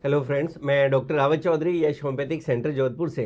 Hello friends, मैं doctor Rawat Chaudhary यश homeopathic centre Jodhpur से।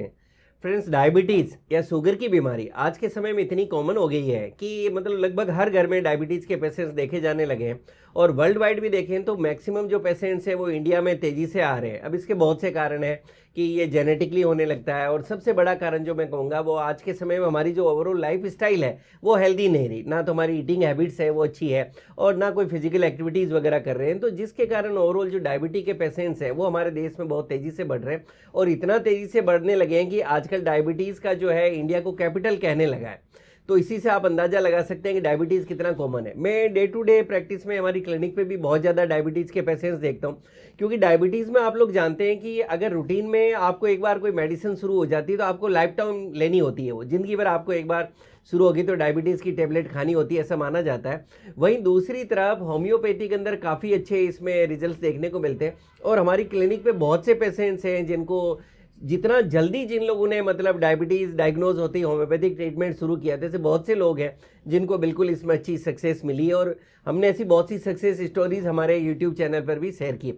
Friends, diabetes या शुगर की बीमारी आज के समय में इतनी कॉमन हो गई है कि मतलब लगभग हर घर में डायबिटीज़ के पेशेंट्स देखे जाने लगे हैं। और वर्ल्ड वाइड भी देखें तो मैक्सिमम जो पेशेंट्स हैं वो इंडिया में तेज़ी से आ रहे हैं। अब इसके बहुत से कारण हैं कि ये जेनेटिकली होने लगता है, और सबसे बड़ा कारण जो मैं कहूँगा वो आज के समय में हमारी जो ओवरऑल लाइफ स्टाइल है वो हेल्दी नहीं रही। ना तो हमारी ईटिंग हैबिट्स है वो अच्छी है, और ना कोई फिजिकल एक्टिविटीज़ वगैरह कर रहे हैं, तो जिसके कारण ओवरऑल जो डायबिटी के पेशेंट्स हैं वो हमारे देश में बहुत तेज़ी से बढ़ रहे हैं। और इतना तेज़ी से बढ़ने लगे हैं कि आजकल डायबिटीज़ का जो है इंडिया को कैपिटल कहने लगा है। तो इसी से आप अंदाज़ा लगा सकते हैं कि डायबिटीज़ कितना कॉमन है। मैं डे टू डे प्रैक्टिस में हमारी क्लिनिक पे भी बहुत ज़्यादा डायबिटीज़ के पेशेंट्स देखता हूँ, क्योंकि डायबिटीज़ में आप लोग जानते हैं कि अगर रूटीन में आपको एक बार कोई मेडिसिन शुरू हो जाती है तो आपको लाइफ टाइम लेनी होती है। वो ज़िंदगी भर आपको एक बार शुरू होगी तो डायबिटीज़ की टेबलेट खानी होती है, ऐसा माना जाता है। वहीं दूसरी तरफ होम्योपैथी के अंदर काफ़ी अच्छे इसमें रिजल्ट्स देखने को मिलते हैं, और हमारी क्लिनिक पे बहुत से पेशेंट्स हैं जिनको जितना जल्दी जिन लोगों ने मतलब डायबिटीज़ डायग्नोज होती है होम्योपैथिक ट्रीटमेंट शुरू किया, जैसे बहुत से लोग हैं जिनको बिल्कुल इसमें अच्छी सक्सेस मिली है, और हमने ऐसी बहुत सी सक्सेस स्टोरीज हमारे यूट्यूब चैनल पर भी शेयर की।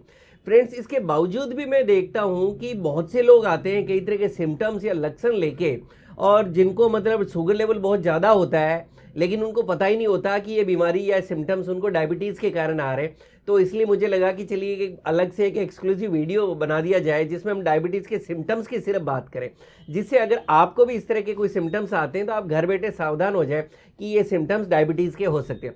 फ्रेंड्स, इसके बावजूद भी मैं देखता हूँ कि बहुत से लोग आते हैं कई तरह के सिम्टम्स या लक्षण लेके, और जिनको मतलब शुगर लेवल बहुत ज़्यादा होता है लेकिन उनको पता ही नहीं होता कि ये बीमारी या सिम्टम्स उनको डायबिटीज़ के कारण आ रहे हैं। तो इसलिए मुझे लगा कि चलिए एक अलग से एक एक्सक्लूसिव वीडियो बना दिया जाए जिसमें हम डायबिटीज़ के सिम्टम्स की सिर्फ बात करें, जिससे अगर आपको भी इस तरह के कोई सिम्टम्स आते हैं तो आप घर बैठे सावधान हो जाए कि ये सिम्टम्स डायबिटीज़ के हो सकते हैं।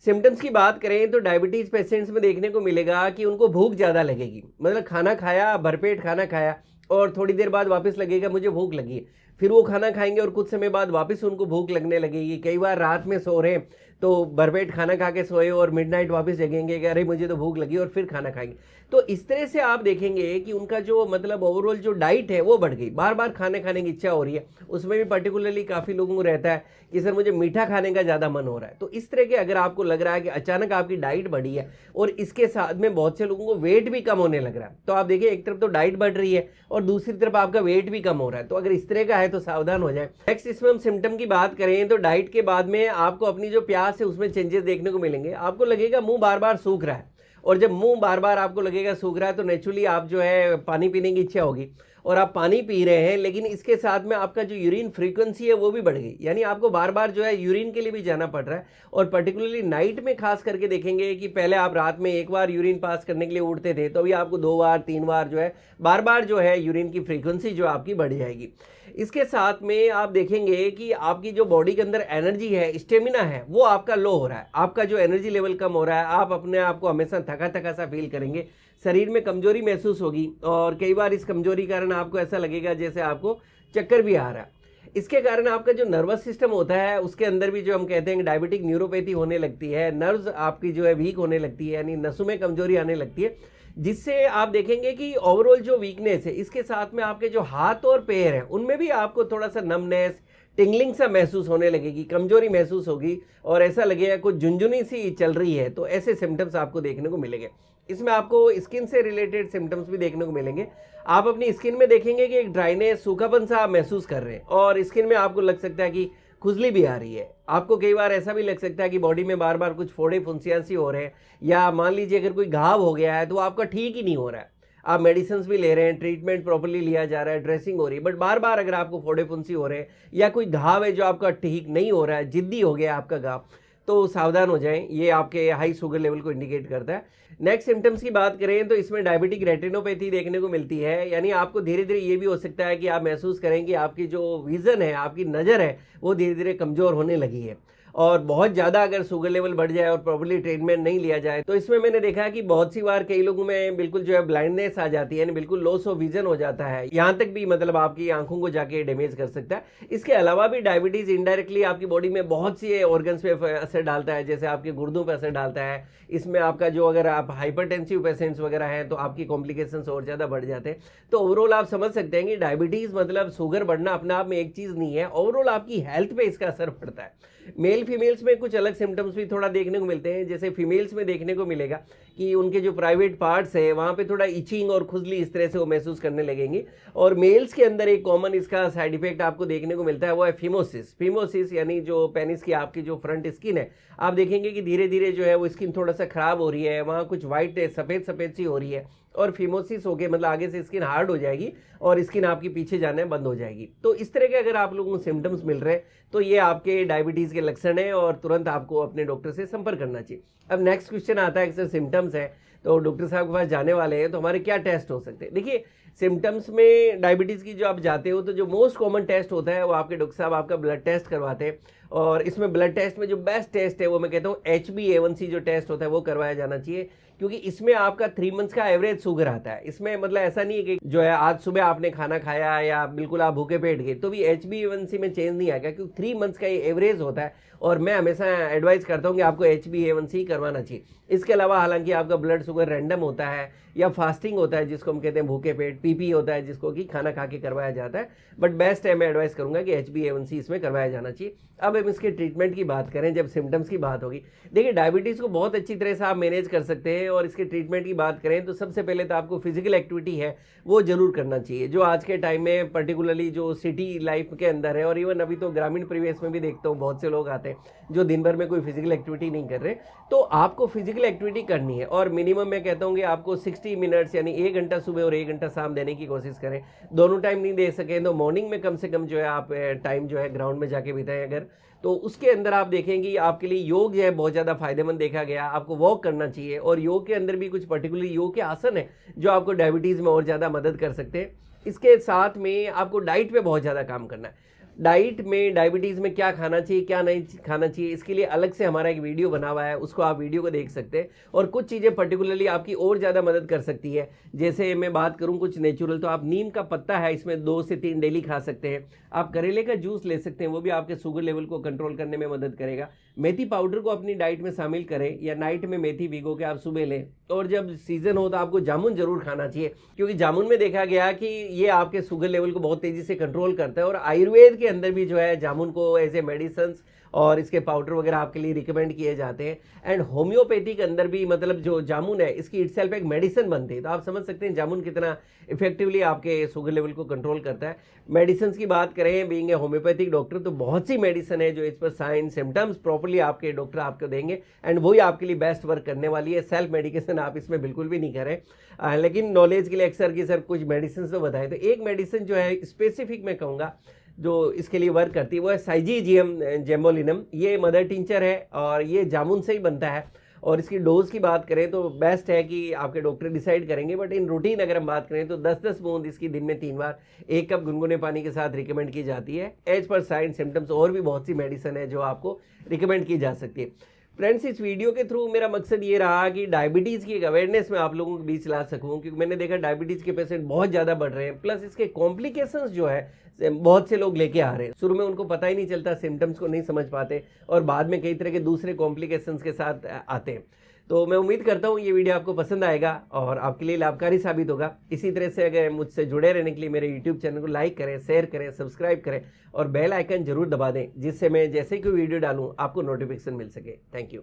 सिम्टम्स की बात करें तो डायबिटीज़ पेशेंट्स में देखने को मिलेगा कि उनको भूख ज़्यादा लगेगी, मतलब खाना खाया, भरपेट खाना खाया, और थोड़ी देर बाद वापस लगेगा मुझे भूख लगी है। फिर वो खाना खाएंगे और कुछ समय बाद वापस उनको भूख लगने लगेगी। कई बार रात में सो रहे हैं तो भरपेट खाना खा के सोए और मिडनाइट वापस जगेंगे कि अरे मुझे तो भूख लगी, और फिर खाना खाएंगे। तो इस तरह से आप देखेंगे कि उनका जो मतलब ओवरऑल जो डाइट है वो बढ़ गई, बार बार खाने खाने की इच्छा हो रही है। उसमें भी पर्टिकुलरली काफ़ी लोगों को रहता है कि सर मुझे मीठा खाने का ज़्यादा मन हो रहा है। तो इस तरह के अगर आपको लग रहा है कि अचानक आपकी डाइट बढ़ी है और इसके साथ में बहुत से लोगों को वेट भी कम होने लग रहा है, तो आप देखिए एक तरफ तो डाइट बढ़ रही है और दूसरी तरफ आपका वेट भी कम हो रहा है। तो अगर इस तरह का है तो सावधान हो जाए। नेक्स्ट, इसमें हम सिम्टम की बात करें तो डाइट के बाद में आपको अपनी जो प्यास है उसमें चेंजेस देखने को मिलेंगे। आपको लगेगा मुंह बार बार सूख रहा है, और जब मुंह बार बार आपको लगेगा सूख रहा है तो नेचुरली आप जो है पानी पीने की इच्छा होगी, और आप पानी पी रहे हैं, लेकिन इसके साथ में आपका जो यूरिन फ्रीक्वेंसी है वो भी बढ़ गई, यानी आपको बार बार जो है यूरिन के लिए भी जाना पड़ रहा है। और पर्टिकुलरली नाइट में खास करके देखेंगे कि पहले आप रात में एक बार यूरिन पास करने के लिए उठते थे, तो अभी आपको 2 बार 3 बार जो है बार बार जो है यूरिन की फ्रीक्वेंसी जो आपकी बढ़ जाएगी। इसके साथ में आप देखेंगे कि आपकी जो बॉडी के अंदर एनर्जी है, स्टेमिना है, वो आपका लो हो रहा है, आपका जो एनर्जी लेवल कम हो रहा है, आप अपने आप को हमेशा थका थका सा फील करेंगे, शरीर में कमजोरी महसूस होगी, और कई बार इस कमजोरी के कारण आपको ऐसा लगेगा जैसे आपको चक्कर भी आ रहा है। इसके कारण आपका जो नर्वस सिस्टम होता है उसके अंदर भी जो हम कहते हैं कि डायबिटिक न्यूरोपैथी होने लगती है, नर्व्स आपकी जो है वीक होने लगती है, यानी नसों में कमजोरी आने लगती है, जिससे आप देखेंगे कि ओवरऑल जो वीकनेस है, इसके साथ में आपके जो हाथ और पैर हैं उनमें भी आपको थोड़ा सा नमनेस, टिंगलिंग सा महसूस होने लगेगी, कमजोरी महसूस होगी, और ऐसा लगेगा कुछ झुंझुनी सी चल रही है। तो ऐसे सिम्टम्स आपको देखने को मिलेंगे। इसमें आपको स्किन से रिलेटेड सिम्टम्स भी देखने को मिलेंगे। आप अपनी स्किन में देखेंगे कि एक ड्राइनेस, सूखापन सा आप महसूस कर रहे हैं, और स्किन में आपको लग सकता है कि खुजली भी आ रही है। आपको कई बार ऐसा भी लग सकता है कि बॉडी में बार बार कुछ फोड़े फुंसियाँ सी हो रहे हैं, या मान लीजिए अगर कोई घाव हो गया है तो आपका ठीक ही नहीं हो रहा है। आप मेडिसिन भी ले रहे हैं, ट्रीटमेंट प्रॉपर्ली लिया जा रहा है, ड्रेसिंग हो रही है, बट बार बार अगर आपको फोड़े फुंसी हो रहे हैं या कोई घाव है जो आपका ठीक नहीं हो रहा है, जिद्दी हो गया आपका घाव, तो सावधान हो जाएं, ये आपके हाई शुगर लेवल को इंडिकेट करता है। नेक्स्ट सिम्टम्स की बात करें तो इसमें डायबिटिक रेटिनोपैथी देखने को मिलती है, यानी आपको धीरे धीरे ये भी हो सकता है कि आप महसूस करें कि आपकी जो विज़न है, आपकी नज़र है, वो धीरे धीरे कमज़ोर होने लगी है। और बहुत ज़्यादा अगर शुगर लेवल बढ़ जाए और प्रॉपर्ली ट्रीटमेंट नहीं लिया जाए तो इसमें मैंने देखा है कि बहुत सी बार कई लोगों में बिल्कुल जो है ब्लाइंडनेस आ जाती है, यानी बिल्कुल लॉस ऑफ विजन हो जाता है, यहाँ तक भी मतलब आपकी आंखों को जाके डैमेज कर सकता है। इसके अलावा भी डायबिटीज़ इनडायरेक्टली आपकी बॉडी में बहुत सी ऑर्गन्स पे असर डालता है, जैसे आपके गुर्दों पर असर डालता है। इसमें आपका जो अगर आप हाइपरटेंसिव पेशेंट्स वगैरह हैं तो आपकी कॉम्प्लिकेशंस और ज़्यादा बढ़ जाते हैं। तो ओवरऑल आप समझ सकते हैं कि डायबिटीज़ मतलब शुगर बढ़ना अपने आप में एक चीज़ नहीं है, ओवरऑल आपकी हेल्थ पे इसका असर पड़ता है। मेल फीमेल्स में कुछ अलग सिम्टम्स भी थोड़ा देखने को मिलते हैं। जैसे फीमेल्स में देखने को मिलेगा कि उनके जो प्राइवेट पार्ट्स है वहाँ पे थोड़ा इचिंग और खुजली इस तरह से वो महसूस करने लगेंगी। और मेल्स के अंदर एक कॉमन इसका साइड इफेक्ट आपको देखने को मिलता है, वो है फिमोसिस। फिमोसिस यानी जो पेनिस की आपकी जो फ्रंट स्किन है, आप देखेंगे कि धीरे धीरे जो है वो स्किन थोड़ा सा खराब हो रही है, वहाँ कुछ वाइट सफ़ेद सफ़ेद सी हो रही है, और फिमोसिस होके मतलब आगे से स्किन हार्ड हो जाएगी और स्किन आपकी पीछे जाने बंद हो जाएगी। तो इस तरह के अगर आप लोगों को सिम्टम्स मिल रहे हैं तो ये आपके डायबिटीज़ के लक्षण है और तुरंत आपको अपने डॉक्टर से संपर्क करना चाहिए। अब नेक्स्ट क्वेश्चन आता है, अक्सर सिम्टम्स है तो डॉक्टर साहब के पास जाने वाले हैं तो हमारे क्या टेस्ट हो सकते हैं। देखिए, सिम्टम्स में डायबिटीज़ की जो आप जाते हो तो जो मोस्ट कॉमन टेस्ट होता है वो आपके डॉक्टर साहब आपका ब्लड टेस्ट करवाते हैं। और इसमें ब्लड टेस्ट में जो बेस्ट टेस्ट है वो मैं कहता हूँ HbA1c जो टेस्ट होता है वो करवाया जाना चाहिए, क्योंकि इसमें आपका 3 मंथ्स का एवरेज शुगर आता है। इसमें मतलब ऐसा नहीं है कि जो है आज सुबह आपने खाना खाया या बिल्कुल आप भूखे पेट गए तो भी HbA1c में चेंज नहीं आएगा, क्योंकि 3 मंथ्स का ये एवरेज होता है। और मैं हमेशा एडवाइस करता हूँ कि आपको HbA1c करवाना चाहिए। इसके अलावा हालांकि आपका ब्लड शुगर रैंडम होता है या फास्टिंग होता है जिसको हम कहते हैं भूखे पेट, PP होता है जिसको कि खाना खा के करवाया जाता है, बट बेस्ट है मैं एडवाइस करूंगा कि HbA1c इसमें करवाया जाना चाहिए। अब हम इसके ट्रीटमेंट की बात करें, जब सिम्टम्स की बात होगी, देखिए डायबिटीज़ को बहुत अच्छी तरह से आप मैनेज कर सकते हैं। और इसके ट्रीटमेंट की बात करें तो सबसे पहले तो आपको फिजिकल एक्टिविटी है वो जरूर करना चाहिए, जो आज के टाइम में पर्टिकुलरली जो सिटी लाइफ के अंदर है, और इवन अभी तो ग्रामीण परिवेश में भी देखता हूँ बहुत से लोग आते हैं जो दिन भर में कोई फिजिकल एक्टिविटी नहीं कर रहे। तो आपको फिजिकल एक्टिविटी करनी है और मिनिमम मैं कहता हूँ कि आपको 60 मिनट्स यानी 1 घंटा सुबह और 1 घंटा शाम देने की कोशिश करें। दोनों टाइम नहीं दे सकें तो मॉर्निंग में कम से कम जो है आप टाइम जो है ग्राउंड में जाके बिताएं अगर, तो उसके अंदर आप देखेंगे कि आपके लिए योग जो है बहुत ज़्यादा फायदेमंद देखा गया। आपको वॉक करना चाहिए और योग के अंदर भी कुछ पर्टिकुलर योग के आसन है जो आपको डायबिटीज़ में और ज़्यादा मदद कर सकते हैं। इसके साथ में आपको डाइट पे बहुत ज़्यादा काम करना है। डाइट में डायबिटीज़ में क्या खाना चाहिए क्या नहीं खाना चाहिए, इसके लिए अलग से हमारा एक वीडियो बना हुआ है, उसको आप वीडियो को देख सकते हैं। और कुछ चीज़ें पर्टिकुलरली आपकी और ज़्यादा मदद कर सकती है। जैसे मैं बात करूं कुछ नेचुरल, तो आप नीम का पत्ता है इसमें 2 से 3 डेली खा सकते हैं। आप करेले का जूस ले सकते हैं, वो भी आपके शुगर लेवल को कंट्रोल करने में मदद करेगा। मेथी पाउडर को अपनी डाइट में शामिल करें या नाइट में मेथी भिगो के आप सुबह लें। और जब सीजन हो तो आपको जामुन जरूर खाना चाहिए, क्योंकि जामुन में देखा गया कि ये आपके शुगर लेवल को बहुत तेजी से कंट्रोल करता है। और आयुर्वेद के अंदर भी जो है जामुन को एज ए मेडिसिन और इसके पाउडर वगैरह आपके लिए रिकमेंड किए जाते हैं। एंड होम्योपैथी के अंदर भी मतलब जो जामुन है इसकी इटसेल्फ एक मेडिसिन बनती है, तो आप समझ सकते हैं जामुन कितना इफेक्टिवली आपके शुगर लेवल को कंट्रोल करता है। मेडिसिन की बात करें, बीइंग ए होम्योपैथिक डॉक्टर, तो बहुत सी मेडिसिन है जो इस पर साइन सिम्टम्स प्रॉपर्ली आपके डॉक्टर आपको देंगे एंड वही आपके लिए बेस्ट वर्क करने वाली है। सेल्फ मेडिकेशन आप इसमें बिल्कुल भी नहीं करें। लेकिन नॉलेज के लिए अक्सर की सर कुछ मेडिसिन तो बताएं, तो एक मेडिसिन जो है स्पेसिफिक मैं कहूँगा जो इसके लिए वर्क करती है वो है साइजीजियम जेम्बोलिनम। ये मदर टिंचर है और ये जामुन से ही बनता है। और इसकी डोज की बात करें तो बेस्ट है कि आपके डॉक्टर डिसाइड करेंगे, बट इन रूटीन अगर हम बात करें तो 10-10 बूंद इसकी दिन में 3 बार 1 कप गुनगुने पानी के साथ रिकमेंड की जाती है। एज पर साइन सिम्टम्स और भी बहुत सी मेडिसिन है जो आपको रिकमेंड की जा सकती है। फ्रेंड्स, इस वीडियो के थ्रू मेरा मकसद ये रहा कि डायबिटीज़ की एक अवेयरनेस मैं आप लोगों के बीच ला सकूं, क्योंकि मैंने देखा डायबिटीज़ के पेशेंट बहुत ज़्यादा बढ़ रहे हैं, प्लस इसके कॉम्प्लिकेशंस जो है बहुत से लोग लेके आ रहे हैं। शुरू में उनको पता ही नहीं चलता, सिम्टम्स को नहीं समझ पाते और बाद में कई तरह के दूसरे कॉम्प्लिकेशंस के साथ आते हैं। तो मैं उम्मीद करता हूँ ये वीडियो आपको पसंद आएगा और आपके लिए लाभकारी साबित होगा। इसी तरह से अगर मुझसे जुड़े रहने के लिए मेरे यूट्यूब चैनल को लाइक करें, शेयर करें, सब्सक्राइब करें और बेल आइकन जरूर दबा दें, जिससे मैं जैसे ही कोई वीडियो डालूँ आपको नोटिफिकेशन मिल सके। Thank you.